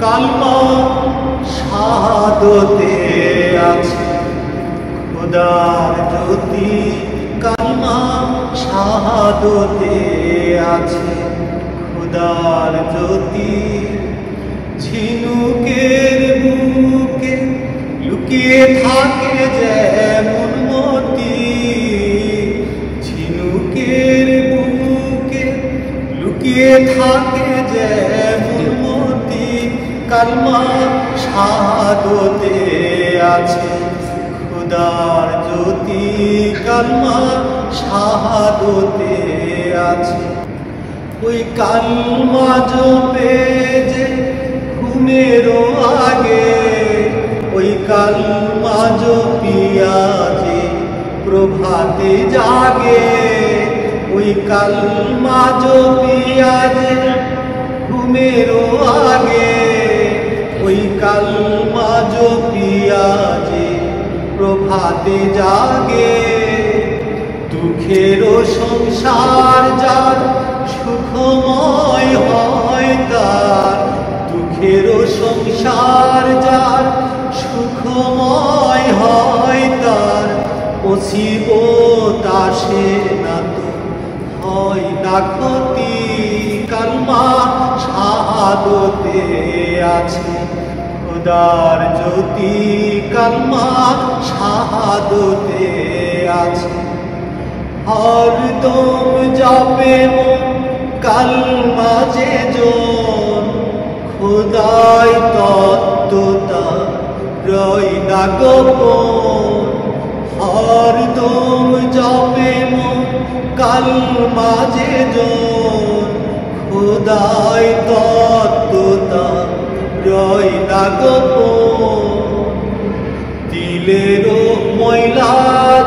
কালমা শাহাদতে আছে খোদার জ্যোতি, কালমা শাহাদতে আছে খোদার জ্যোতি। ঝিনুকের বুকে লুকিয়ে থাকে যেমন মতি, ঝিনুকের বুকে লুকিয়ে থাকে যেমন মতি, কালমা শাহাদতে আছে খোদার জ্যোতি, কালমা শাহাদতে আছে। ওই কালমা জপে যে ঘুমেরও আগে, ওই কালমা জপিয়া যে প্রভাতে জাগে, ওই কালমা জপিয়া যে ঘুমেরও আগে, ওই কালমা জপিয়া যে প্রভাতে জাগে। দুঃখেরও সংসার যার সুখময় হয় তার, দুঃখেরও সংসার যার সুখময় হয় তার, মুসিবত আসে না তো হয় না ক্ষতি, কালমা শাহাদতে আছে খোদার জ্যোতি, কালমা শাহাদতে আছে। হরদম জপে মন কালমা যে জন, খোদাই তত্ত্বতা রয় না গোপন। হরদম জপে মন কালমা যে জন, খোদাই তত্ত্বতা রয় না গোপন। দিলেরও ময়লা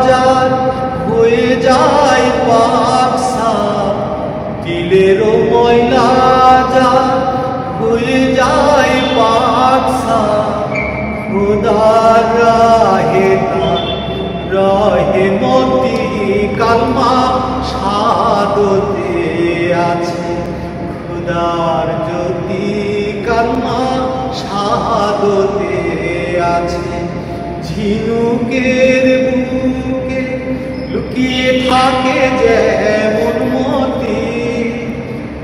যার হয়ে যায় পাক সাফ, দিলেরও ময়লা যার হয়ে যায় পাক সাফ, খোদার রাহে তার রহেমতি, কালমা শাহাদতে আছে খোদার জ্যোতি, কালমা শাহাদতে আছে। ঝিনুকের বুকে লুকিয়ে থাকে যেমন মতি,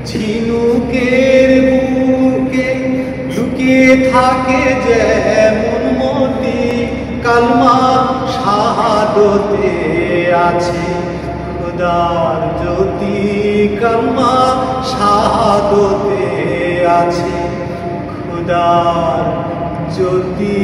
ঝিনুকের বুকে লুকিয়ে থাকে যেমন মতি, কালমা শাহাদতে আছে খোদার জ্যোতি, কালমা শাহাদতে আছে খোদার জ্যোতি।